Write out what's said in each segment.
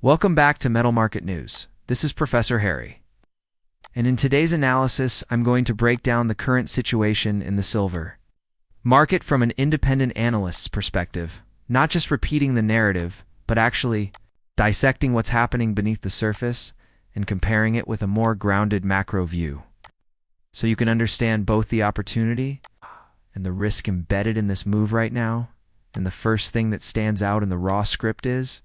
Welcome back to Metal Market News. This is Professor Harry. And in today's analysis, I'm going to break down the current situation in the silver market from an independent analyst's perspective, not just repeating the narrative, but actually dissecting what's happening beneath the surface and comparing it with a more grounded macro view. So you can understand both the opportunity and the risk embedded in this move right now. And the first thing that stands out in the raw script is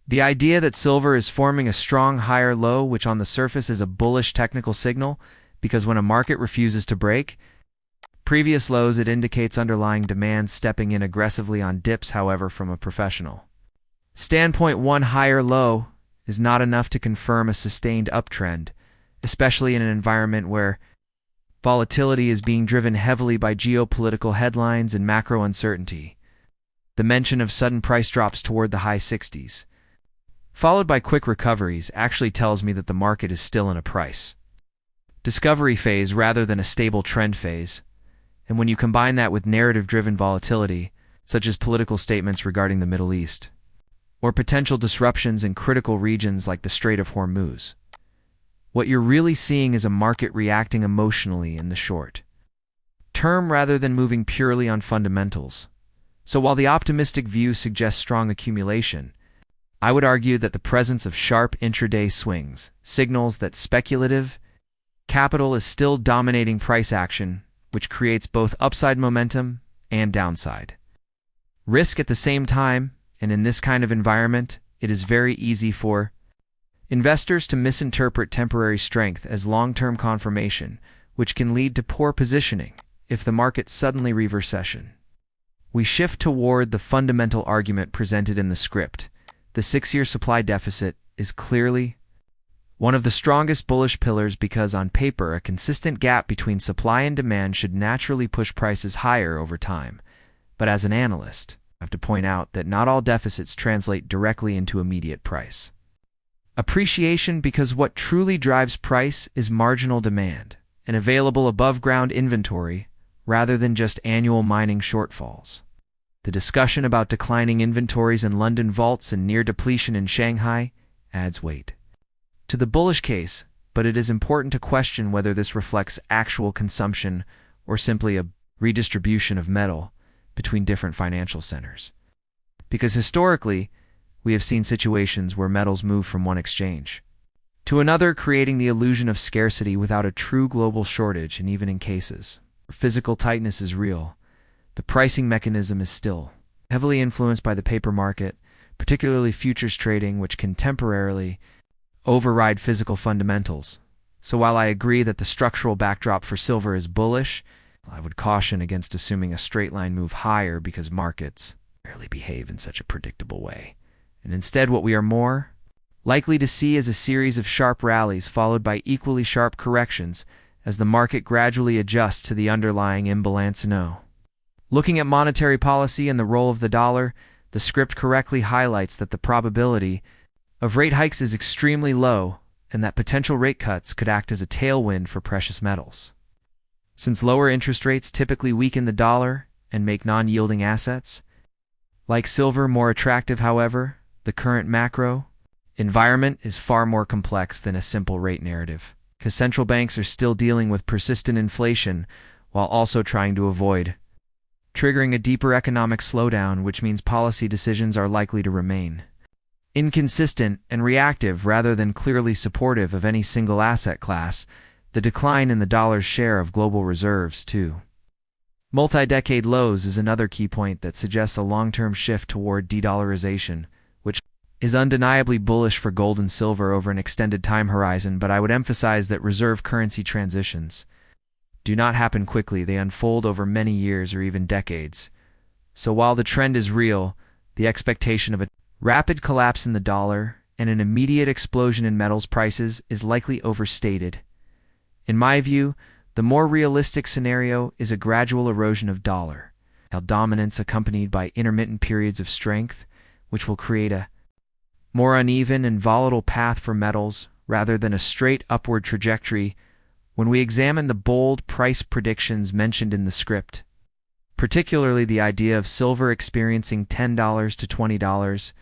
the idea that silver is forming a strong higher low, which on the surface is a bullish technical signal, because when a market refuses to break previous lows, it indicates underlying demand stepping in aggressively on dips. However, from a professional standpoint, one higher low is not enough to confirm a sustained uptrend, especially in an environment where volatility is being driven heavily by geopolitical headlines and macro uncertainty. The mention of sudden price drops toward the high 60s, followed by quick recoveries, actually tells me that the market is still in a price discovery phase rather than a stable trend phase. And when you combine that with narrative-driven volatility, such as political statements regarding the Middle East, or potential disruptions in critical regions like the Strait of Hormuz, what you're really seeing is a market reacting emotionally in the short term rather than moving purely on fundamentals. So while the optimistic view suggests strong accumulation, I would argue that the presence of sharp intraday swings signals that speculative capital is still dominating price action, which creates both upside momentum and downside risk at the same time. And in this kind of environment, it is very easy for investors to misinterpret temporary strength as long-term confirmation, which can lead to poor positioning if the market suddenly reverses. We shift toward the fundamental argument presented in the script. The 6-year supply deficit is clearly one of the strongest bullish pillars because on paper, a consistent gap between supply and demand should naturally push prices higher over time. But as an analyst, I have to point out that not all deficits translate directly into immediate price appreciation, because what truly drives price is marginal demand and available above-ground inventory rather than just annual mining shortfalls. The discussion about declining inventories in London vaults and near depletion in Shanghai adds weight to the bullish case, but it is important to question whether this reflects actual consumption or simply a redistribution of metal between different financial centers. Because historically, we have seen situations where metals move from one exchange to another, creating the illusion of scarcity without a true global shortage. And even in cases where physical tightness is real, the pricing mechanism is still heavily influenced by the paper market, particularly futures trading, which can temporarily override physical fundamentals. So while I agree that the structural backdrop for silver is bullish, I would caution against assuming a straight-line move higher, because markets rarely behave in such a predictable way. And instead, what we are more likely to see is a series of sharp rallies followed by equally sharp corrections as the market gradually adjusts to the underlying imbalance. Looking at monetary policy and the role of the dollar, the script correctly highlights that the probability of rate hikes is extremely low and that potential rate cuts could act as a tailwind for precious metals. Since lower interest rates typically weaken the dollar and make non-yielding assets like silver more attractive, however, the current macro environment is far more complex than a simple rate narrative, because central banks are still dealing with persistent inflation while also trying to avoid triggering a deeper economic slowdown, which means policy decisions are likely to remain inconsistent and reactive rather than clearly supportive of any single asset class. The decline in the dollar's share of global reserves to multi-decade lows is another key point that suggests a long-term shift toward de-dollarization, which is undeniably bullish for gold and silver over an extended time horizon. But I would emphasize that reserve currency transitions do not happen quickly. They unfold over many years or even decades. So while the trend is real, the expectation of a rapid collapse in the dollar and an immediate explosion in metals prices is likely overstated. In my view, the more realistic scenario is a gradual erosion of dollar dominance accompanied by intermittent periods of strength, which will create a more uneven and volatile path for metals rather than a straight upward trajectory. When we examine the bold price predictions mentioned in the script, particularly the idea of silver experiencing $10 to $20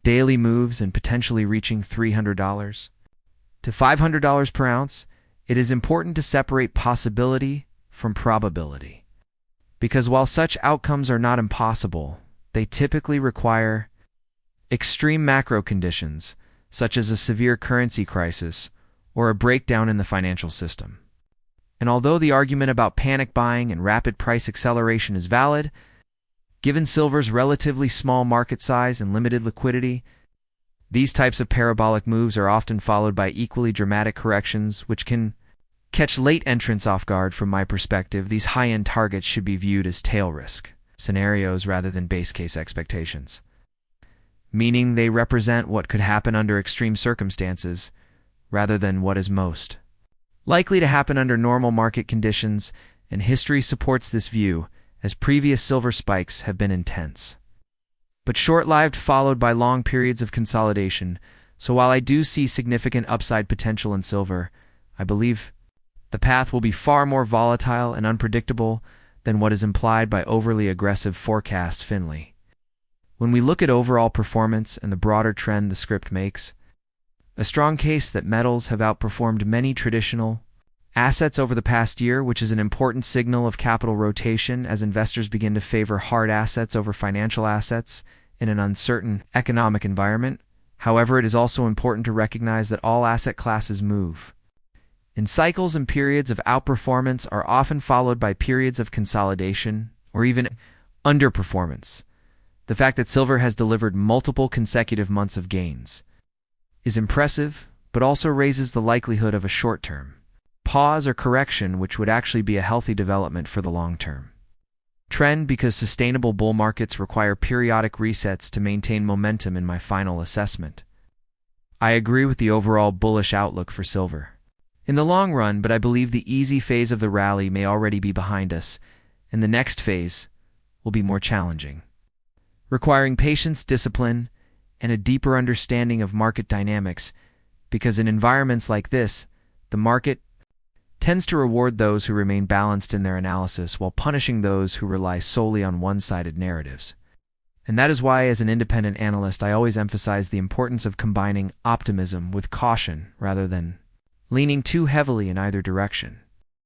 daily moves and potentially reaching $300 to $500 per ounce, it is important to separate possibility from probability. Because while such outcomes are not impossible, they typically require extreme macro conditions, such as a severe currency crisis or a breakdown in the financial system. And although the argument about panic buying and rapid price acceleration is valid, given silver's relatively small market size and limited liquidity, these types of parabolic moves are often followed by equally dramatic corrections, which can catch late entrants off guard. From my perspective, these high-end targets should be viewed as tail risk scenarios rather than base case expectations, meaning they represent what could happen under extreme circumstances rather than what is most likely to happen under normal market conditions, and history supports this view, as previous silver spikes have been intense, but short-lived, followed by long periods of consolidation. So while I do see significant upside potential in silver, I believe the path will be far more volatile and unpredictable than what is implied by overly aggressive forecast Finley. When we look at overall performance and the broader trend the script makes, a strong case that metals have outperformed many traditional assets over the past year, which is an important signal of capital rotation as investors begin to favor hard assets over financial assets in an uncertain economic environment. However, it is also important to recognize that all asset classes move in cycles, and periods of outperformance are often followed by periods of consolidation or even underperformance. The fact that silver has delivered multiple consecutive months of gains is impressive, but also raises the likelihood of a short-term pause or correction, which would actually be a healthy development for the long-term trend, because sustainable bull markets require periodic resets to maintain momentum. In my final assessment, I agree with the overall bullish outlook for silver in the long run, but I believe the easy phase of the rally may already be behind us, and the next phase will be more challenging, requiring patience, discipline, and a deeper understanding of market dynamics, because in environments like this, the market tends to reward those who remain balanced in their analysis while punishing those who rely solely on one-sided narratives. And that is why, as an independent analyst, I always emphasize the importance of combining optimism with caution rather than leaning too heavily in either direction.